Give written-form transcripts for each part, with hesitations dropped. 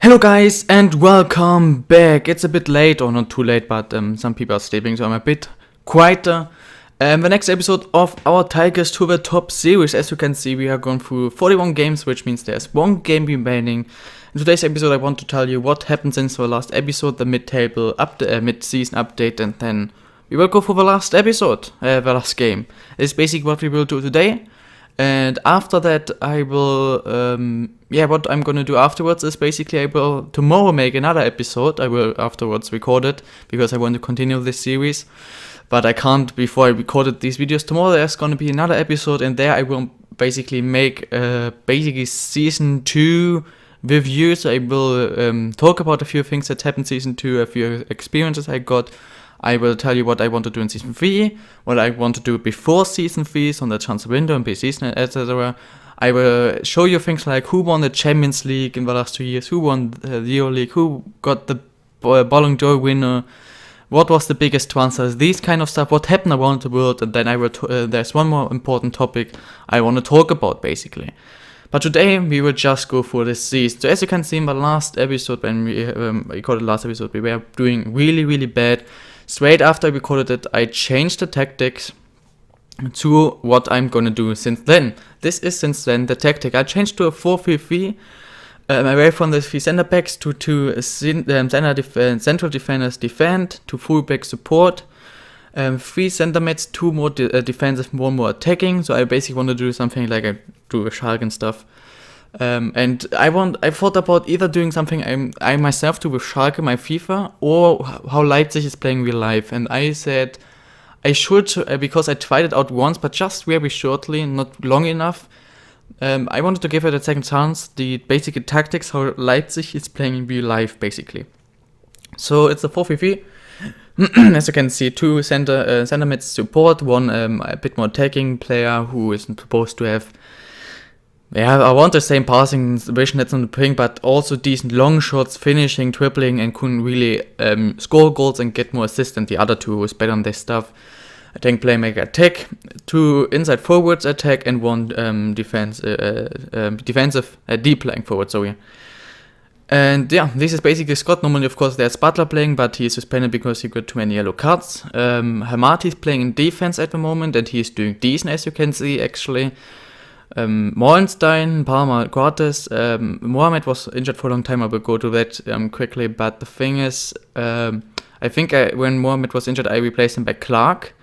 Hello guys and welcome back. It's a bit late, or not too late, but some people are sleeping, so I'm a bit quieter. The next episode of our Tigers to the Top series. As you can see, we are going through 41 games, which means there's one game remaining. In today's episode, I want to tell you what happened since the last episode, the mid-table, mid-season update, and then we will go for the last episode, the last game. It's basically what we will do today. And after that, I will, what I'm gonna do afterwards is basically I will tomorrow make another episode. I will afterwards record it because I want to continue this series. But I can't before I recorded these videos. Tomorrow there's gonna be another episode, and there I will basically make basically season 2 reviews. I will talk about a few things that happened season 2, a few experiences I got. I will tell you what I want to do in Season 3, what I want to do before Season 3, so on the transfer window and pre-season, etc. I will show you things like who won the Champions League in the last 2 years, who won the EuroLeague, who got the Ballon d'Or winner, what was the biggest transfers, these kind of stuff, what happened around the world, and then I will there's one more important topic I want to talk about, basically. But today, we will just go for this season. So as you can see in the last episode, when we recorded the last episode, we were doing really, really bad. Straight after I recorded it, I changed the tactics to what I'm gonna do since then. This is since then the tactic. I changed to a 4-3-3, away from the 3 center backs to 2 central defenders defend, to fullback support, 3 center mids, 2 more defensive, 1 more attacking. So I basically want to do something like I do with Schalke and stuff. And I thought about either doing something I myself do with Schalke, my FIFA, or how Leipzig is playing real life. And I said I should, because I tried it out once, but just very shortly, not long enough. I wanted to give it a second chance, the basic tactics, how Leipzig is playing in real life, basically. So it's a 4-3-3. As you can see, 2 center mids support, 1 a bit more attacking player who is supposed to have, I want the same passing vision, that's not the thing, but also decent long shots, finishing, dribbling, and couldn't really score goals and get more assists than the other 2 who is better on this stuff. Attack, playmaker, attack, 2 inside forwards attack, and 1 defensive deep playing forward, sorry. And yeah, this is basically Scott. Normally, of course, there's Butler playing, but he is suspended because he got too many yellow cards. Hamati is playing in defense at the moment, and he is doing decent, as you can see, actually. Molenstein, Palmer, Cortes, Mohamed was injured for a long time. I will go to that quickly, but the thing is, I think when Mohamed was injured, I replaced him by Clark,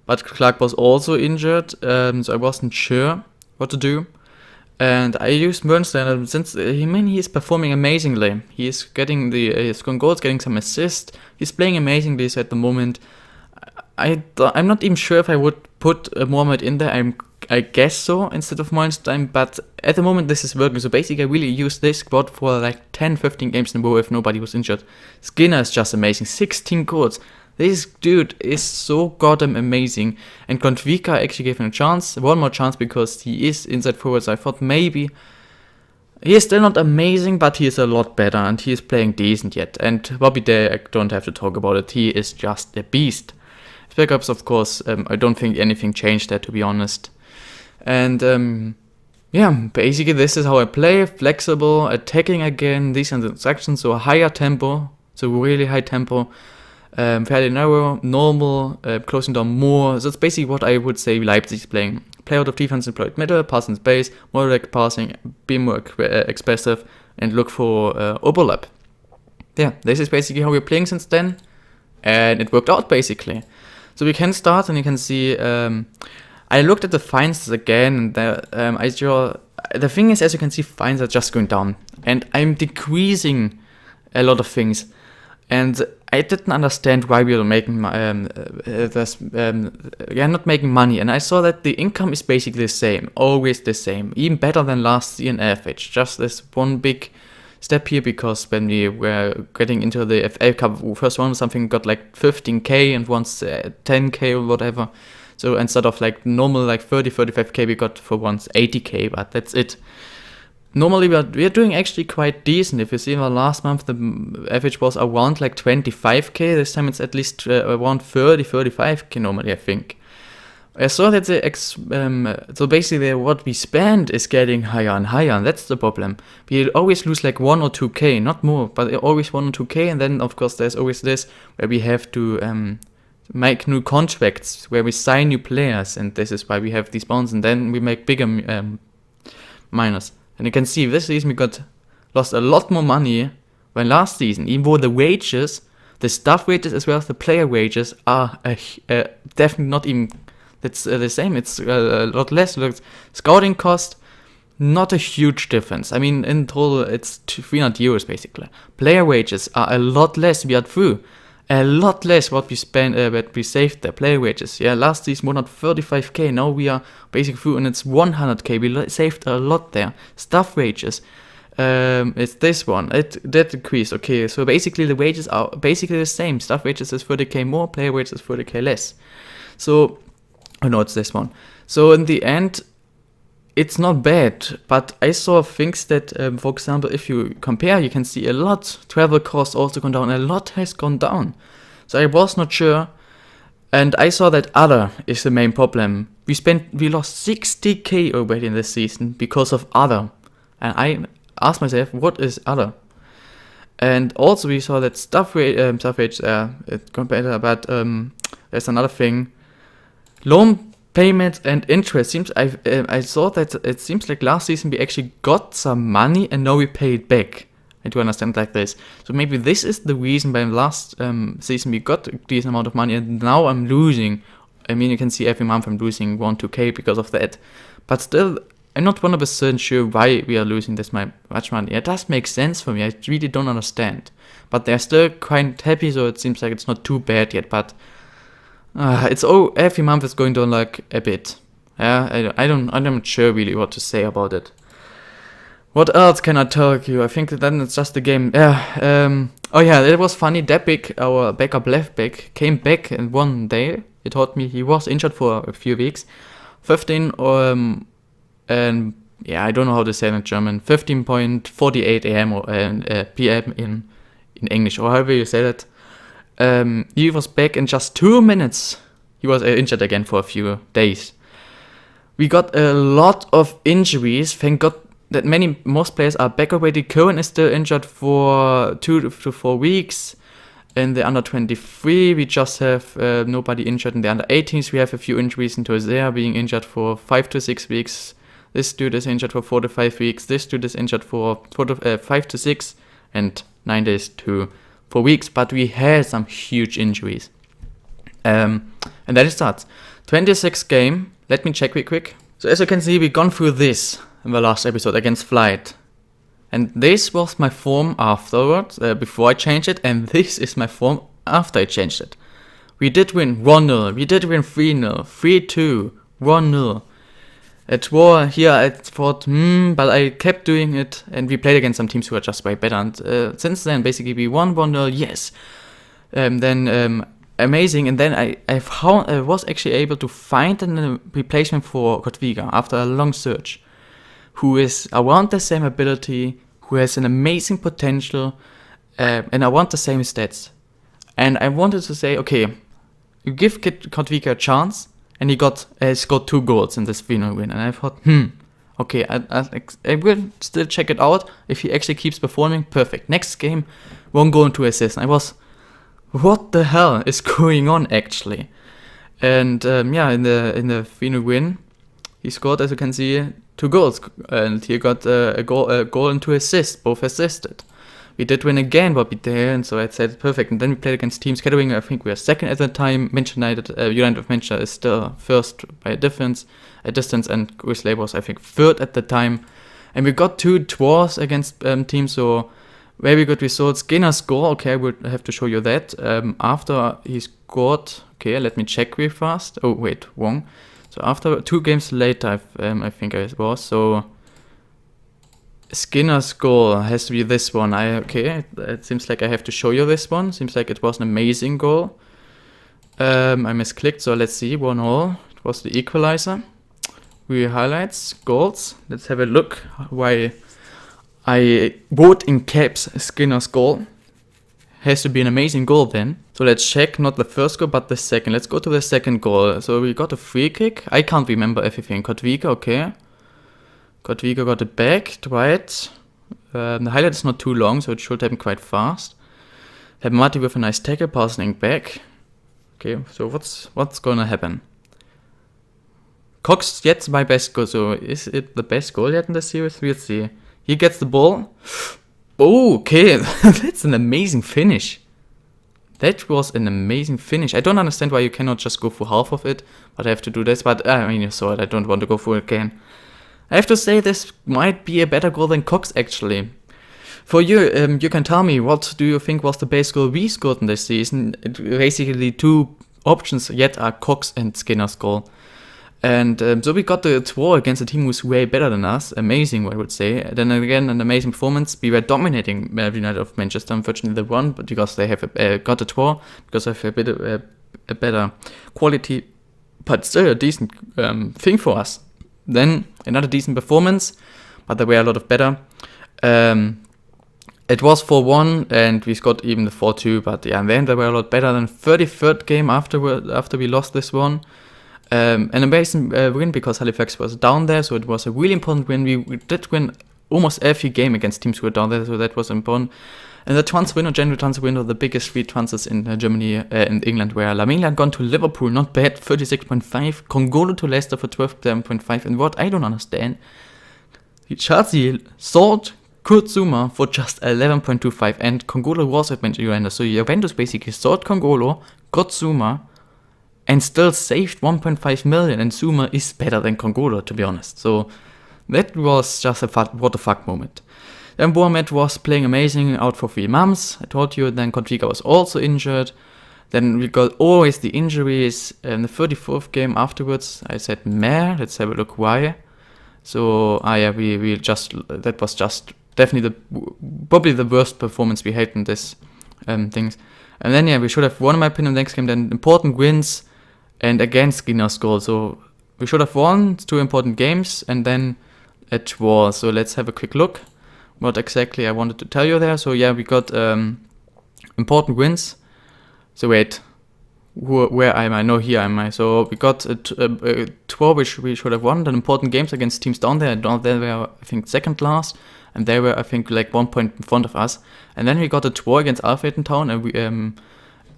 but Clark was also injured, so I wasn't sure what to do. And I used Molenstein since he is performing amazingly. He is getting he's scoring goals, getting some assists. He's playing amazingly at the moment. I'm not even sure if I would put Mohamed in there. I guess so, instead of Molenstein, but at the moment this is working. So basically I really used this squad for like 10-15 games in a row if nobody was injured. Skinner is just amazing, 16 goals. This dude is so goddamn amazing. And Kontvika actually gave him a chance, one more chance, because he is inside forward. So I thought maybe he is still not amazing, but he is a lot better and he is playing decent yet. And Bobby Day, I don't have to talk about it, he is just a beast. Backups, of course, I don't think anything changed there, to be honest. And basically this is how I play, flexible, attacking again, these are the instructions, so a higher tempo, so really high tempo, fairly narrow, normal, closing down more. So that's basically what I would say Leipzig is playing. Play out of defense, employ middle, pass in space, more direct passing, be more expressive, and look for overlap. Yeah, this is basically how we're playing since then, and it worked out basically. So we can start, and you can see I looked at the fines again, and the thing is, as you can see, fines are just going down, and I'm decreasing a lot of things, and I didn't understand why we were making not making money, and I saw that the income is basically the same, always the same, even better than last year in average. Just this one big step here, because when we were getting into the FA Cup, first one something got like 15k and once 10k or whatever. So instead of like normal like 30-35k, we got for once 80k, but that's it. Normally we are doing actually quite decent. If you see in the last month, the average was around like 25k. This time it's at least around 30-35k normally, I think. I saw that so basically what we spend is getting higher and higher, and that's the problem. We always lose like 1 or 2k, not more, but always 1 or 2k, and then of course there's always this where we have to make new contracts, where we sign new players, and this is why we have these bonds, and then we make bigger minus. And you can see this season we lost a lot more money than last season, even though the wages, the staff wages as well as the player wages are definitely not even the same. It's a lot less. Look, scouting cost, not a huge difference. I mean, in total, it's 300 euros basically. Player wages are a lot less. We are through a lot less what we spent, what we saved there. Player wages, yeah, last season 135k. Now we are basically through, and it's 100k. We saved a lot there. Staff wages, it's this one. That decreased. Okay, so basically the wages are basically the same. Staff wages is 30k more. Player wages is 30k less. So. Oh no, it's this one. So in the end, it's not bad, but I saw things that, for example, if you compare, you can see a lot. Travel costs also gone down. A lot has gone down. So I was not sure, and I saw that other is the main problem. We lost 60k already in this season because of other, and I asked myself, what is other? And also we saw that staff rates it got better, but there's another thing. Loan payments and interest seems I saw that it seems like last season we actually got some money and now we pay it back. I do understand like this. So maybe this is the reason why last season we got a decent amount of money and now I'm losing. I mean, you can see every month I'm losing 1-2k because of that. But still, I'm not 100% sure why we are losing this much money. It does make sense for me. I really don't understand. But they're still quite happy, so it seems like it's not too bad yet. But every month it's going down like a bit. Yeah, I'm not sure really what to say about it. What else can I tell you? I think then it's just the game. Yeah. Oh yeah, it was funny. Debik, our backup left back, came back in one day. He told me he was injured for a few weeks. 15 and yeah, I don't know how to say it in German. 15.48 a.m. or p.m. in English, or however you say that. He was back in just 2 minutes. He was injured again for a few days. We got a lot of injuries. Thank God that most players are back already. Cohen is still injured for 2 to 4 weeks. In the under 23, we just have nobody injured. In the under 18s, we have a few injuries into Hosea being injured for 5 to 6 weeks. This dude is injured for 4 to 5 weeks. This dude is injured for 5 to 6 and 9 days to 4 weeks, but we had some huge injuries. And that it starts. 26th game. Let me check real quick. So as you can see, we've gone through this in the last episode against Flight. And this was my form afterwards, before I changed it, and this is my form after I changed it. We did win 1-0, we did win 3-0, 3-2, 1-0. At war here I thought, but I kept doing it, and we played against some teams who are just way better. And since then, basically, we won 1-0, yes. Then amazing, and then I was actually able to find a replacement for Kotwiga after a long search, who is around the same ability, who has an amazing potential, and I want the same stats. And I wanted to say, okay, you give Kotwiga a chance, and he scored 2 goals in this 3-0 win. And I thought, okay, I will still check it out. If he actually keeps performing, perfect. Next game, 1 goal and 2 assists. And I was, what the hell is going on actually? And yeah, in the 3-0 win, he scored, as you can see, 2 goals, and he got a goal and 2 assists, both assisted. We did win again, but we did, and so I said perfect. And then we played against Team Scattering. I think we were second at the time. United of Manchester is still first by a distance, and Grizzly was, I think, third at the time. And we got 2 draws against teams, so very good results. Skinner score, okay, I would have to show you that. After he scored, okay, let me check real fast. Oh wait, wrong. So after 2 games later, I think it was, so Skinner's goal has to be this one. It seems like I have to show you this one. Seems like it was an amazing goal. I misclicked, so let's see, 1-0. It was the equalizer. We highlights, goals. Let's have a look why I wrote in caps Skinner's goal. has to be an amazing goal then. So let's check, not the first goal, but the second. Let's go to the second goal. So we got a free kick. I can't remember everything. Kotwiga, okay. Kotwiga got it back, right. The highlight is not too long, so it should happen quite fast. Have Marty with a nice tackle, passing back. Okay, so what's gonna happen? Cox gets my best goal, so is it the best goal yet in the series? We'll see. He gets the ball. Oh, okay, that's an amazing finish. That was an amazing finish. I don't understand why you cannot just go for half of it, but I have to do this. But I mean, you saw it, I don't want to go for it again. I have to say this might be a better goal than Cox actually. For you, you can tell me, what do you think was the best goal we scored in this season? Basically, two options yet are Cox and Skinner's goal. And so we got the draw against a team who's way better than us. Amazing, I would say. Then again, an amazing performance. We were dominating United of Manchester. Unfortunately, they won, but because they have got a draw, because they have a bit a better quality, but still a decent thing for us. Then another decent performance, but there were a lot of better. It was 4-1 and we scored even the 4-2, but yeah, and then they were a lot better than 33rd game after we lost this one. An amazing win because Halifax was down there, so it was a really important win. We did win almost every game against teams who were down there, so that was important. And the transfer window, January transfer window, the biggest three transfers in Germany and England were Lamela had gone to Liverpool, not bad, 36.5. Congolo to Leicester for 12.5. And what I don't understand, Chelsea sold Kurt Zouma for just 11.25, and Congolo was at Juventus. So Juventus basically sold Congolo, got Zouma, and still saved 1.5 million. And Zouma is better than Congolo, to be honest. So that was just a what the fuck moment. Then Bournemouth was playing amazing, out for 3 months. I told you. Then Kotwiga was also injured. Then we got always the injuries. In the 34th game afterwards, I said, meh, let's have a look why. So yeah, we just, that was just definitely probably the worst performance we had in this things. And then yeah, we should have won in my opinion next game. Then important wins, and again Skinner's goal. So we should have won 2 important games, and then a draw. So let's have a quick look what exactly I wanted to tell you there. So yeah, we got important wins. So wait, where am I? No, here am I. So we got a draw which we should have won. Then important games against teams down there. Down there were, I think, second last, and they were, I think, like 1 point in front of us. And then we got a draw against Alfreton Town, and we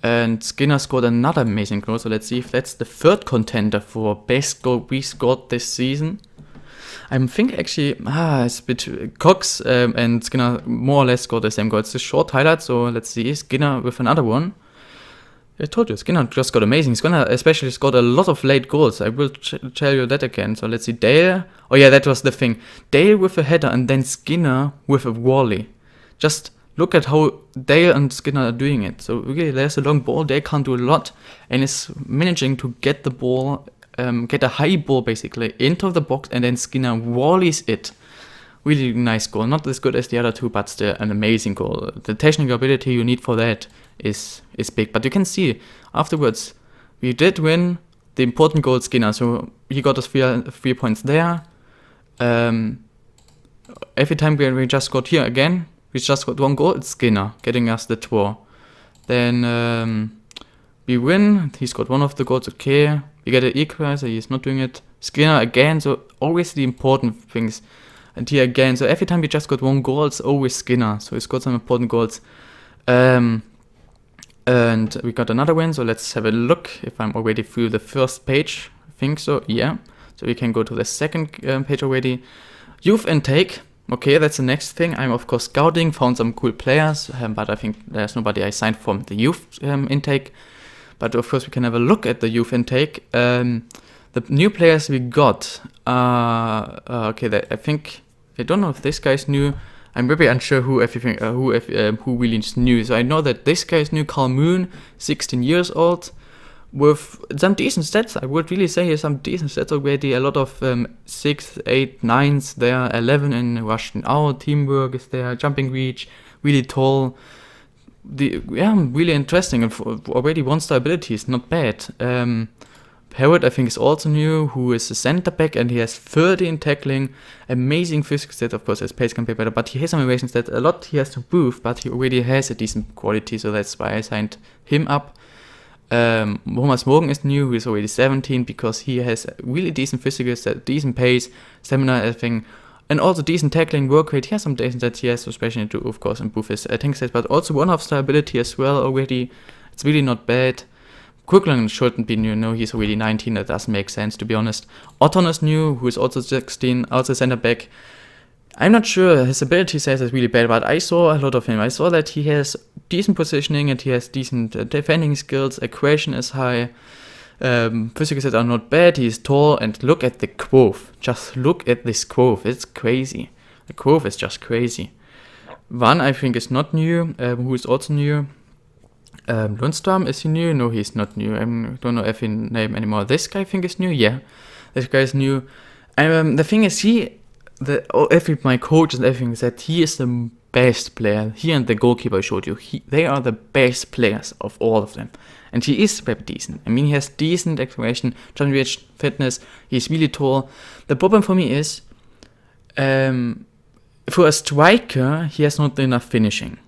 and Skinner scored another amazing goal. So let's see if that's the 3rd contender for best goal we scored this season. I think actually, it's a bit Cox and Skinner more or less scored the same goal. It's a short highlight, so let's see. Skinner with another one. I told you, Skinner just got amazing. Skinner especially scored a lot of late goals. I will tell you that again. So let's see, Dale. Oh yeah, that was the thing. Dale with a header and then Skinner with a volley. Just look at how Dale and Skinner are doing it. So really, there's a long ball. Dale can't do a lot and is managing to get the ball, get a high ball basically into the box, and then Skinner volleys it. Really nice goal. Not as good as the other two, but still an amazing goal. The technical ability you need for that is big. But you can see afterwards, we did win the important goal, Skinner. So he got us 3 points there. Every time we just got here again, we just got 1 goal. It's Skinner getting us the draw. Then we win. He's got 1 of the goals. Okay, we get an equalizer. He's not doing it. Skinner again. So always the important things. And here again. So every time we just got 1 goal, it's always Skinner. So he's got some important goals. And we got another win. So let's have a look if I'm already through the first page. I think so. Yeah. So we can go to the second page already. Youth intake. Okay, that's the next thing. I'm of course scouting, found some cool players, but I think there's nobody I signed from the youth intake. But of course we can have a look at the youth intake. The new players we got, okay, I think, I don't know if this guy's new. I'm very unsure who really is new. So I know that this guy is new, Carl Moon, 16 years old, with some decent stats. I would really say some decent stats already. A lot of 6, 8, 9s there, 11 in rushing out, teamwork is there, jumping reach, really tall. Really interesting, and already 1-star abilities, not bad. Parrott, I think, is also new, who is a center back, and he has 30 in tackling, amazing physical stat, of course, his pace can be better, but he has some amazing stat, a lot he has to prove, but he already has a decent quality, so that's why I signed him up. Thomas Morgan is new, who is already 17, because he has really decent physical stat, decent pace, stamina, I think, and also decent tackling, work rate. He has some decent that he has, especially to, of course, improve his tank stats, but also one-off stability as well already. It's really not bad. Quickland shouldn't be new, no, he's already 19, that doesn't make sense, to be honest. Otton is new, who is also 16, also center back. I'm not sure, his ability stats is really bad, but I saw a lot of him. I saw that he has decent positioning and he has decent defending skills, aggression is high, physical stats are not bad, he is tall, and look at the growth. Just look at this growth, it's crazy. The growth is just crazy. One, I think, is not new, who is also new. Lundstrom, is he new? No, he's not new. I don't know if he name anymore. This guy, I think, is new. Yeah, this guy is new. The thing is, my coach and everything said he is the best player. He and the goalkeeper I showed you, they are the best players of all of them. And he is very decent. I mean, he has decent acceleration, rich fitness. He's really tall. The problem for me is, for a striker, he has not enough finishing.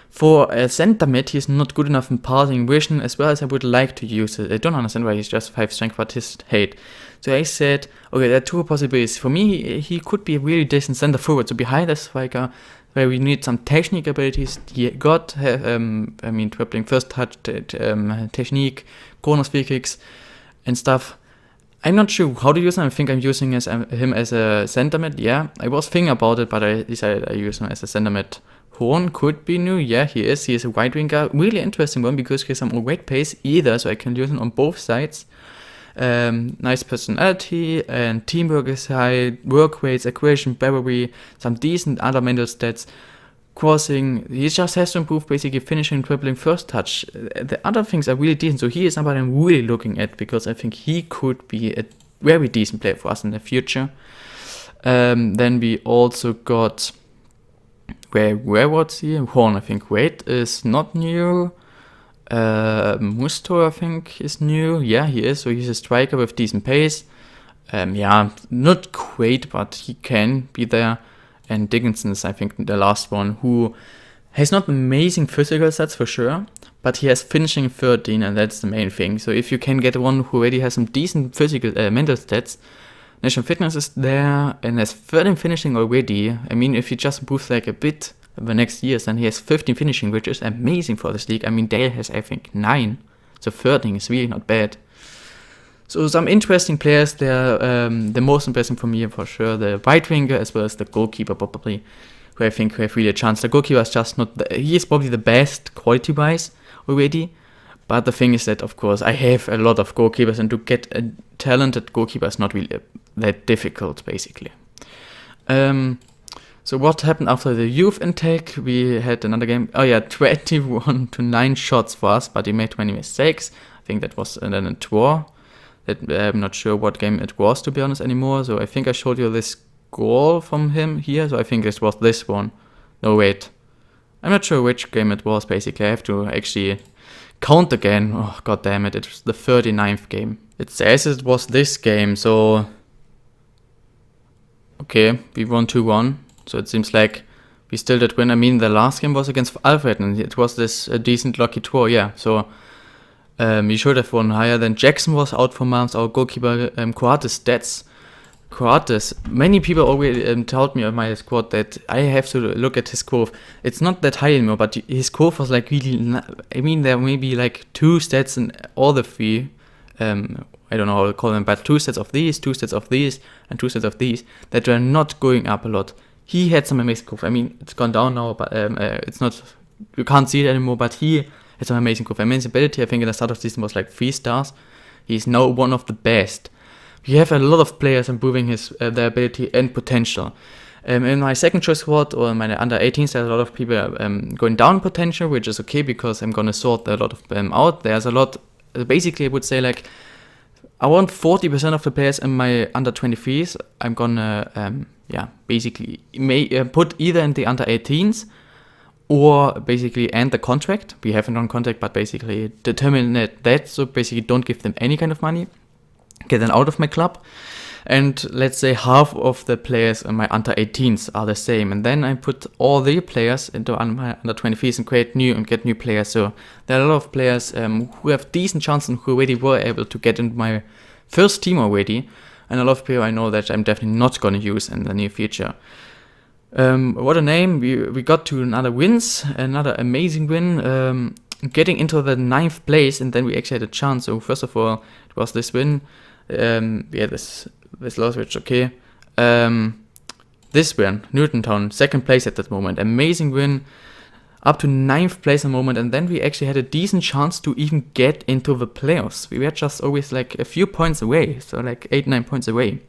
For a center mid, he's not good enough in passing vision as well as I would like to use it. I don't understand why he's just 5 strength, but his hate. So I said, okay, there are two possibilities. For me, he could be a really decent center forward, so behind the striker, where we need some technical abilities. He got, dribbling, first touch, technique, corners, free kicks, and stuff. I'm not sure how to use him. I think I'm using him as a center mid. Yeah, I was thinking about it, but I decided I use him as a center mid. Horn could be new, yeah, he is. He is a wide winger, really interesting one because he has some great pace either, so I can use him on both sides. Nice personality and teamwork is high, work rates, aggression, bravery, some decent other mental stats. Crossing, he just has to improve basically finishing, dribbling, first touch. The other things are really decent, so he is somebody I'm really looking at because I think he could be a very decent player for us in the future. Then we also got... Where was he? Horn, I think. Wait is not new. Musto, I think, is new. Yeah, he is. So he's a striker with decent pace. Not great, but he can be there. And Dickinson is, I think, the last one, who has not amazing physical stats for sure, but he has finishing 13, and that's the main thing. So if you can get one who already has some decent physical mental stats, national fitness is there, and has 13 finishing already. I mean, if he just improves like a bit the next years, then he has 15 finishing, which is amazing for this league. I mean, Dale has, I think, 9, so 13 is really not bad. So some interesting players there. The most interesting for me, for sure, the right winger as well as the goalkeeper, probably, who I think have really a chance. The goalkeeper is just not, he is probably the best quality-wise already. But the thing is that, of course, I have a lot of goalkeepers, and to get a talented goalkeeper is not really that difficult, basically. So what happened after the youth intake? We had another game. 21 to 9 shots for us, but he made 20 mistakes. I think that was then a draw. I'm not sure what game it was, to be honest, anymore. So I think I showed you this goal from him here. So I think it was this one. No, wait. I'm not sure which game it was, basically. I have to actually... count again. Oh, god damn it. It was the 39th game. It says it was this game, so... Okay, we won 2-1. So it seems like we still did win. I mean, the last game was against Alfred, and it was this decent lucky draw, yeah. So we should have won higher. Then Jackson was out for months. Our goalkeeper, Coates' stats. Coates, many people already told me on my squad that I have to look at his growth. It's not that high anymore, but his growth was like really... I mean, there may be like 2 stats in all the 3. I don't know how to call them, but 2 stats of these, 2 stats of these, and 2 stats of these that were not going up a lot. He had some amazing growth. I mean, it's gone down now, but it's not... You can't see it anymore, but he had some amazing growth. I mean, his ability, I think, in the start of the season was like 3 stars. He's now one of the best. We have a lot of players improving their ability and potential. In my second choice squad, or in my under 18s, there's a lot of people going down potential, which is okay because I'm going to sort a lot of them out. There's a lot, basically I would say like, I want 40% of the players in my under 23s. I'm going to, basically put either in the under 18s or basically end the contract. We have a non-contract, but basically determine that, so basically don't give them any kind of money. get them out of my club. And let's say half of the players in my under 18s are the same. And then I put all the players into my under 23s and get new players. So there are a lot of players who have decent chances and who already were able to get into my first team already. And a lot of people I know that I'm definitely not going to use in the near future. What a name. We got to another amazing win. Getting into the 9th place, and then we actually had a chance. So first of all, it was this win. This loss, which okay. This win, Newton Town, 2nd place at that moment. Amazing win, up to 9th place at the moment, and then we actually had a decent chance to even get into the playoffs. We were just always like a few points away, so like 8-9 points away.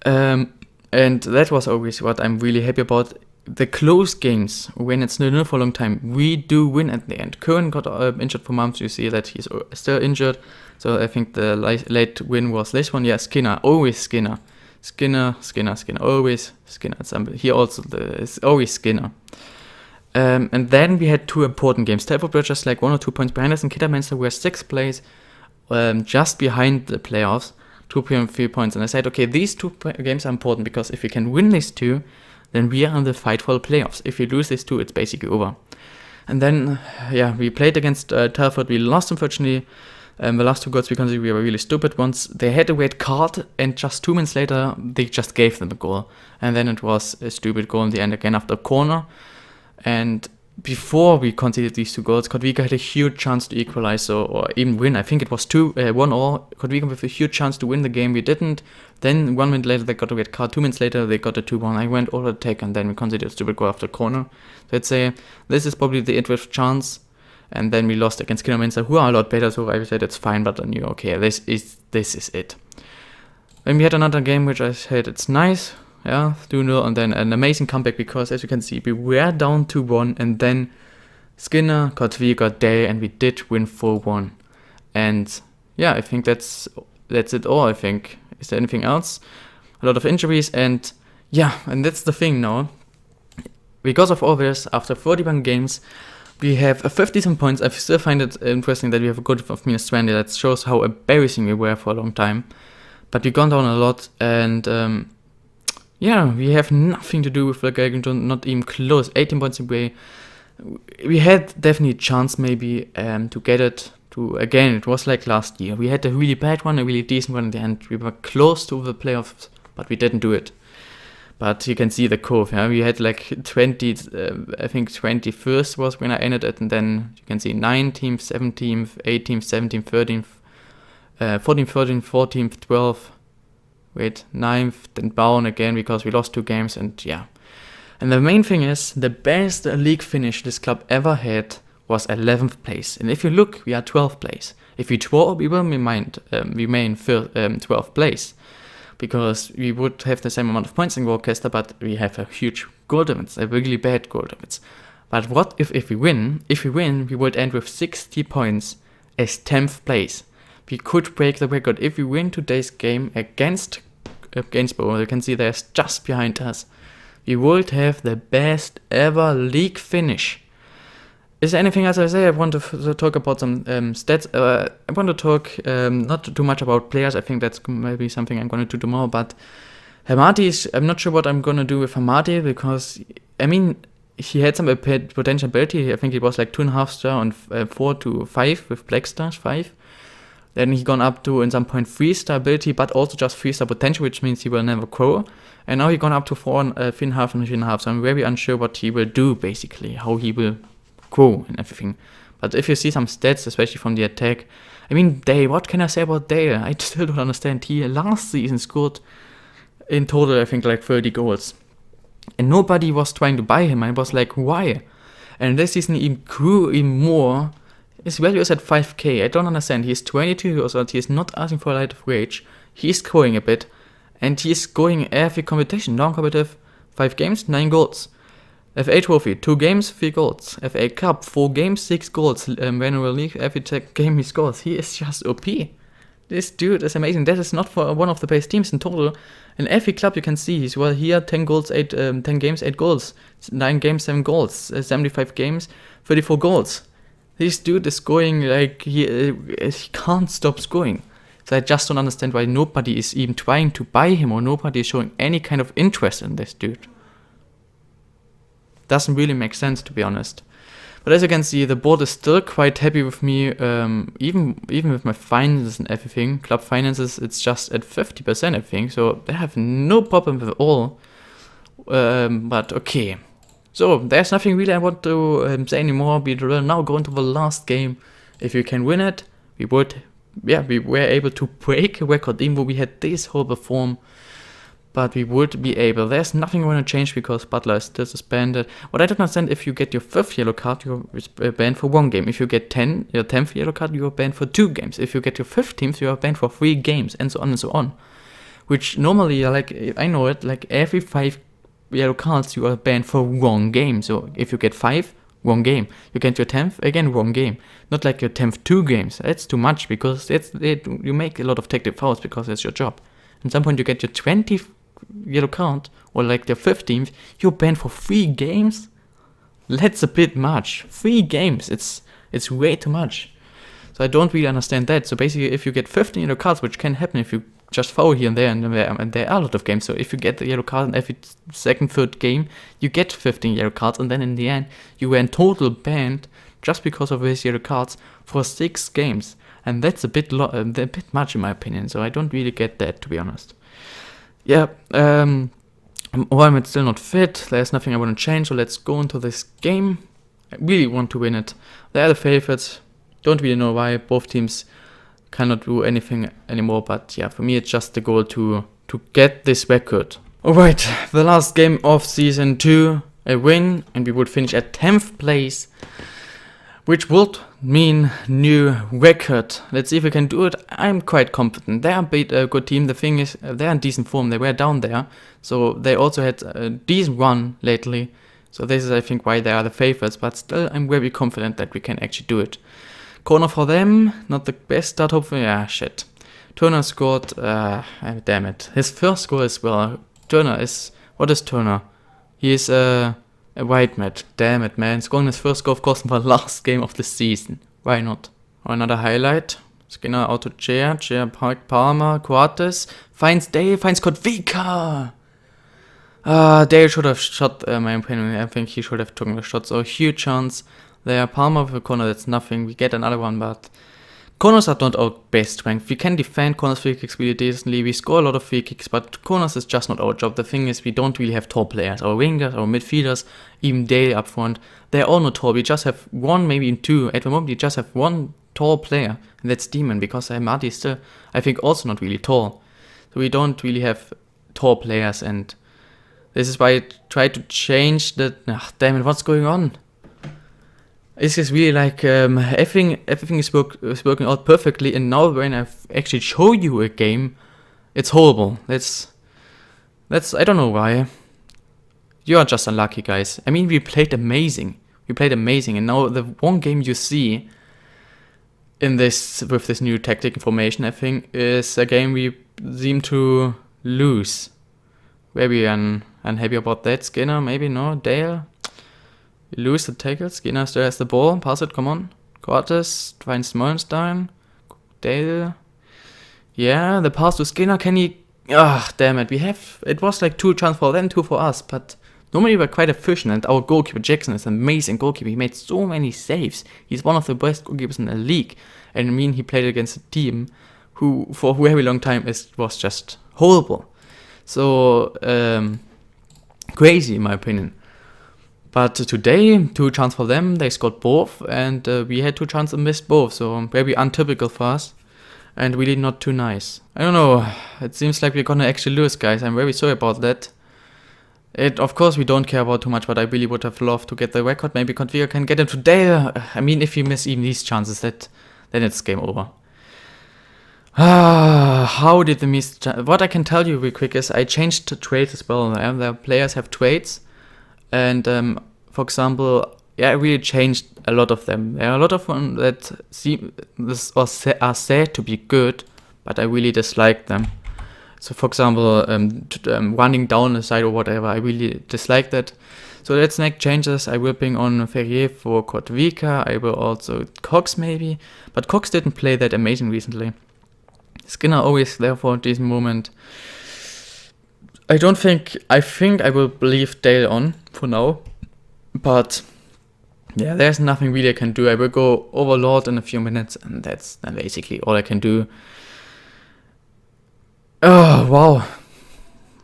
And that was always what I'm really happy about. The close games, when it's 0-0 for a long time, we do win at the end. Curran got injured for months. You see that he's still injured. So I think the late win was this one. Yeah, Skinner. Always Skinner. Skinner. Always Skinner. He also is always Skinner. And then we had 2 important games. Telford were just like 1 or 2 points behind us, and Kidderminster were 6th place, just behind the playoffs, 2.3 points. And I said, okay, these 2 games are important because if we can win these 2, then we are in the fight for the playoffs. If we lose these 2, it's basically over. And then, we played against Telford. We lost, unfortunately. The last 2 goals because we were really stupid ones. They had a red card, and just 2 minutes later, they just gave them a goal. And then it was a stupid goal in the end again after a corner. And before we conceded these 2 goals, Kodvika had a huge chance to equalize or even win. I think it was 1-1. Kodvika with a huge chance to win the game. We didn't. Then 1 minute later, they got a red card. 2 minutes later, they got a 2-1. I went all attack, and then we conceded a stupid goal after corner. So I'd say this is probably the Ipswich chance. And then we lost against Kidderminster, who are a lot better. So I said it's fine, but I knew, okay, this is it. Then we had another game which I said it's nice. Yeah, 2-0, and then an amazing comeback because, as you can see, we were down 2-1, and then Skinner, Kodvika, Day, and we did win 4-1. And yeah, I think that's it all, I think. Is there anything else? A lot of injuries, and yeah, and that's the thing now. Because of all this, after 41 games, we have 57 points. I still find it interesting that we have a goal of -20. That shows how embarrassing we were for a long time. But we've gone down a lot, and we have nothing to do with the Relegation, not even close. 18 points away. We had definitely a chance maybe to get it to, again, it was like last year. We had a really bad one, a really decent one in the end. We were close to the playoffs, but we didn't do it. But you can see the curve. Yeah? We had like 20, I think 21st was when I ended it, and then you can see 19th, 17th, 18th, 17th, 13th, 14th, 13th, 14th, 12th. 9th, then down again because we lost 2 games, and yeah. And the main thing is, the best league finish this club ever had was 11th place. And if you look, we are 12th place. If we draw, we will remain 12th place. Because we would have the same amount of points in Worcester, but we have a huge goal difference, a really bad goal difference. But what if we win? If we win, we would end with 60 points as 10th place. We could break the record if we win today's game against Gainsborough. You can see they're just behind us. We would have the best ever league finish. Is there anything else I say? I want to talk about some stats. I want to talk not too much about players. I think that's maybe something I'm going to do tomorrow. But Hamati, I'm not sure what I'm going to do with Hamati because, I mean, he had some potential ability. I think it was like 2.5 star on 4 to 5 with Black Stars 5. Then he gone up to, in some point, 3-star ability, but also just 3-star potential, which means he will never grow. And now he gone up to 4, 3.5 and 3.5. So I'm very unsure what he will do, basically, how he will grow and everything. But if you see some stats, especially from the attack, I mean, Dale, what can I say about Dale? I still don't understand. He last season scored in total, I think, like 30 goals. And nobody was trying to buy him. I was like, why? And this season he grew even more. His value is at 5k. I don't understand. He's 22 years old. He's not asking for a lot of wage. He's growing a bit. And he's going every competition. Non-competitive, 5 games, 9 goals. FA Trophy, 2 games, 3 goals. FA Cup, 4 games, 6 goals. Manual League, every game he scores. He is just OP. This dude is amazing. That is not for one of the best teams in total. In every club you can see, he's well here, 10 goals, 10 games, 8 goals. 9 games, 7 goals. 75 games, 34 goals. This dude is scoring like he can't stop scoring. So I just don't understand why nobody is even trying to buy him, or nobody is showing any kind of interest in this dude. Doesn't really make sense, to be honest. But as you can see, the board is still quite happy with me, even with my finances and everything. Club finances, it's just at 50%, I think, so they have no problem with it all. But okay. So, there's nothing really I want to say anymore. We will now go into the last game. If we can win it, we were able to break a record, even though we had this horrible form. But we would be able. There's nothing I want to change because Butler is still suspended. What I don't understand, if you get your 5th yellow card, you're banned for 1 game. If you get your 10th yellow card, you're banned for 2 games. If you get your 15th, you are banned for 3 games, and so on and so on. Which normally, like, I know it, like every 5 yellow cards, you are banned for 1 game. So if you get 5, 1 game. You get your 10th, again 1 game. Not like your 10th 2 games. That's too much because you make a lot of tactical fouls because it's your job. At some point you get your 20th yellow card, or like your 15th, you're banned for 3 games? That's a bit much. 3 games, it's way too much. So I don't really understand that. So basically, if you get 15 yellow cards, which can happen if you just foul here and there are a lot of games. So if you get the yellow card in every 2nd, 3rd game, you get 15 yellow cards, and then in the end, you were in total banned just because of these yellow cards for 6 games. And that's a bit much in my opinion. So I don't really get that, to be honest. Yeah, I'm still not fit. There's nothing I want to change, so let's go into this game. I really want to win it. They're the favorites. Don't really know why. Both teams cannot do anything anymore, but yeah, for me it's just the goal to get this record. Alright, the last game of Season 2, a win, and we would finish at 10th place, which would mean new record. Let's see if we can do it. I'm quite confident. They are a good team. The thing is, they're in decent form. They were down there, so they also had a decent run lately. So this is, I think, why they are the favorites. But still, I'm very confident that we can actually do it. Corner for them, not the best start, hopefully. Yeah, shit. Turner scored. Damn it. His first goal as well. What is Turner? He is a white mat. Damn it, man. Scoring his first goal, of course, in the last game of the season. Why not? Or another highlight. Skinner out to Chair, Palmer, Coates. Finds Dale, finds Kotvika. Dale should have shot, my opinion. I think he should have taken the shot. So, huge chance. There, Palmer with a corner, that's nothing. We get another one, but corners are not our best strength. We can defend corners free kicks really decently. We score a lot of free kicks, but corners is just not our job. The thing is, we don't really have tall players. Our wingers, our midfielders, even Dale up front, they're all not tall. We just have 1, maybe 2. At the moment, we just have 1 tall player, and that's Demon, because Marty is still, I think, also not really tall. So we don't really have tall players, and this is why I try to change that. Damn it, what's going on? It's just really like everything is working out perfectly, and now when I actually show you a game, it's horrible. That's I don't know why. You are just unlucky, guys. I mean, we played amazing, and now the one game you see in this with this new tactic information, I think, is a game we seem to lose. Very unhappy about that. Skinner, maybe no. Dale. We lose the tackle. Skinner still has the ball. Pass it, come on. Cortes finds Mollenstein. Dale. Yeah, the pass to Skinner. Can he... damn it. It was like 2 chances for them, 2 for us. But normally we're quite efficient. And our goalkeeper, Jackson, is an amazing goalkeeper. He made so many saves. He's one of the best goalkeepers in the league. And I mean, he played against a team who, for a very long time, was just horrible. So, crazy, in my opinion. But today, 2 chances for them, they scored both, and we had 2 chances and missed both, so very untypical for us, and really not too nice. I don't know, it seems like we're gonna actually lose, guys. I'm very sorry about that. Of course, we don't care about too much, but I really would have loved to get the record. Maybe Configure can get it today. I mean, if we miss even these chances, then it's game over. How did the miss? What I can tell you real quick is I changed the trades as well. The players have trades. And for example, I really changed a lot of them. There are a lot of them that are said to be good, but I really dislike them. So for example, running down the side or whatever, I really dislike that. So let's make changes. I will bring on Ferrier for Kotvika. I will also Cox maybe, but Cox didn't play that amazing recently. Skinner always there for this moment. I think I will leave Dale on for now, but yeah, there's nothing really I can do. I will go Overlord in a few minutes, and that's then basically all I can do. Oh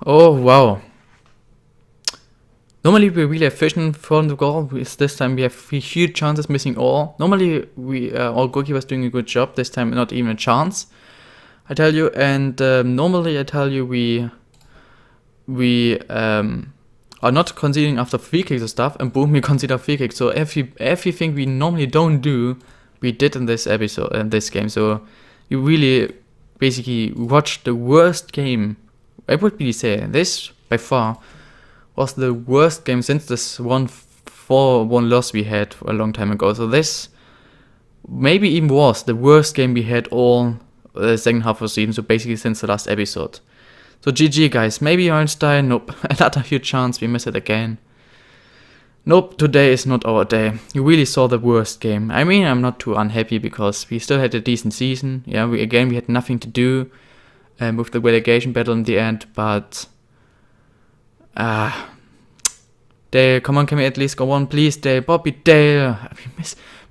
wow. Normally we're really efficient from the goal. This time we have 3 huge chances, missing all. Normally our goalkeeper's doing a good job. This time not even a chance, I tell you. And normally I tell you we are not conceding after free kicks and stuff, and boom, we concede free kicks. So everything we normally don't do, we did in this episode, in this game. So you really basically watched the worst game. I would really say this by far was the worst game since this 4-1 loss we had a long time ago. So this maybe even was the worst game we had all the second half of the season. So basically since the last episode. So GG guys, maybe Einstein, nope, another huge chance, we miss it again. Nope, today is not our day. You really saw the worst game. I mean, I'm not too unhappy because we still had a decent season. Yeah, we had nothing to do with the relegation battle in the end, but Dale, come on, can we at least go on, please, Dale, Bobby, Dale.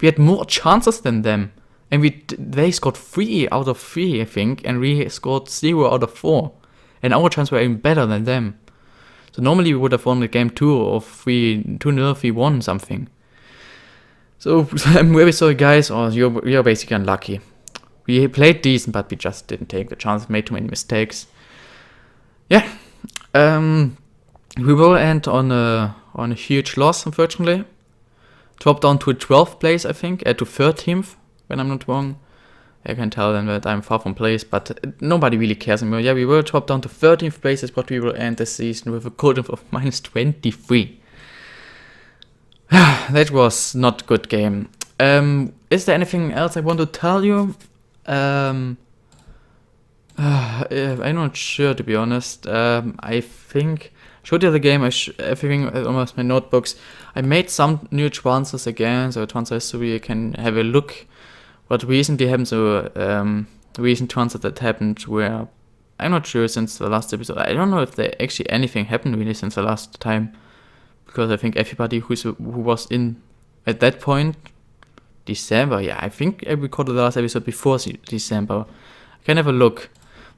We had more chances than them, and they scored 3 out of 3, I think, and we scored 0 out of 4. And our chances were even better than them. So normally we would have won the game 2 or 2-0, 3-1 something. So I'm very sorry guys, or you're basically unlucky. We played decent, but we just didn't take the chance, made too many mistakes. Yeah. We will end on a huge loss, unfortunately. Drop down to 12th place, I think, to 13th, when I'm not wrong. I can tell them that I'm far from place, but nobody really cares anymore. Yeah, we will drop down to 13th place, is what we will end this season with a goal of minus 23. That was not a good game. Is there anything else I want to tell you? I'm not sure, to be honest. I think I showed you the game. Everything almost my notebooks. I made some new transfers again, so transfer history. I can have a look. What recently happened, so recent transfer that happened where I'm not sure since the last episode. I don't know if there actually anything happened really since the last time, because I think everybody who was in at that point, December, yeah, I think I recorded the last episode before December. I can have a look.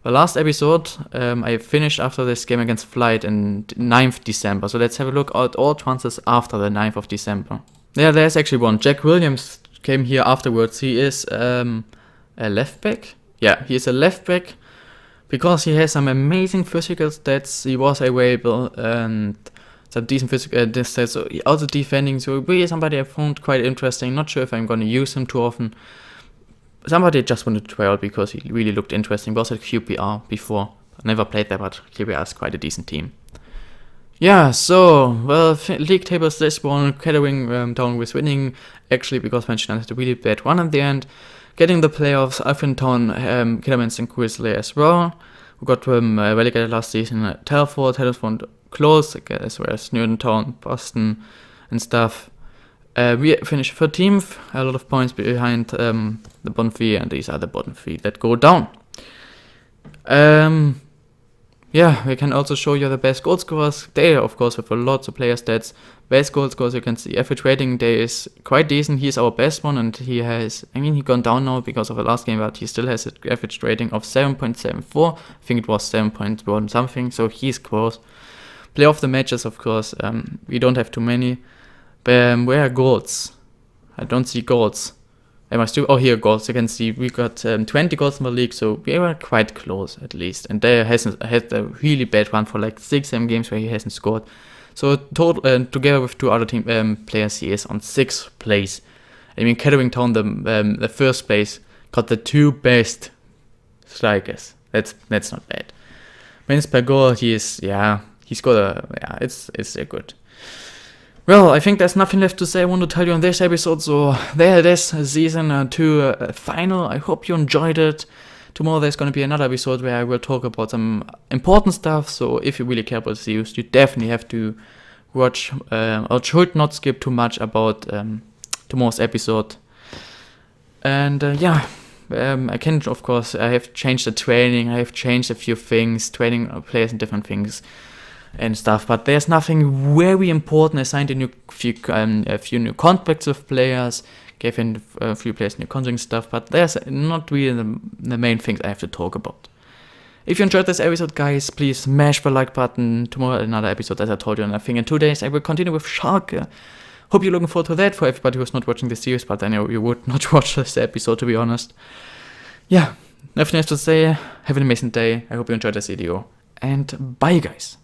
The last episode I finished after this game against Flight in 9th December, so let's have a look at all transfers after the 9th of December. Yeah, there's actually one. Jack Williams came here afterwards. He is a left back. Yeah, he is a left back because he has some amazing physical stats. He was available and some decent physical stats. So he also defending. So really somebody I found quite interesting. Not sure if I'm going to use him too often. Somebody I just wanted to try out because he really looked interesting. He was at QPR before. I never played there, but QPR is quite a decent team. Yeah, so, well, league tables this one, Kettering down with winning, actually, because Manchester United had a really bad run at the end. Getting the playoffs, Alfred Town, Kellermans and Grizzly as well, who got relegated last season. Telford, Huddersfield close, as well as Newton Town, Boston, and stuff. We finished 13th, a lot of points behind the bottom 3, and these are the bottom 3 that go down. Yeah, we can also show you the best goal scorers. They, of course, have lots of player stats. Best goal scorers, you can see average rating there is quite decent. He's our best one, and he gone down now because of the last game, but he still has an average rating of 7.74. I think it was 7.1 something, so he's close. Play of the matches, of course, we don't have too many. Where are goals? I don't see goals. Here goals. You can see we got 20 goals in the league, so we were quite close at least. And they had a really bad run for like 6-7 games where he hasn't scored. So total, together with 2 other team players, he is on 6th place. I mean, Kettering Town, the first place, got the 2 best strikers. That's not bad. Wins per goal, it's good. Well, I think there's nothing left to say. I want to tell you on this episode. So there it is, season 2 final. I hope you enjoyed it. Tomorrow there's going to be another episode where I will talk about some important stuff. So if you really care about the series, you definitely have to watch or should not skip too much about tomorrow's episode. And I can, of course, I have changed the training, I have changed a few things, training players in different things and stuff, but there's nothing very important. I signed a few new contracts with players, gave in a few players new contracts and stuff, but there's not really the main things I have to talk about. If you enjoyed this episode, guys, please smash the like button. Tomorrow another episode, as I told you, and I think in 2 days I will continue with Schalke. Hope you're looking forward to that for everybody who's not watching the series, but I know you would not watch this episode, to be honest. Yeah, nothing else to say. Have an amazing day. I hope you enjoyed this video, and bye, guys.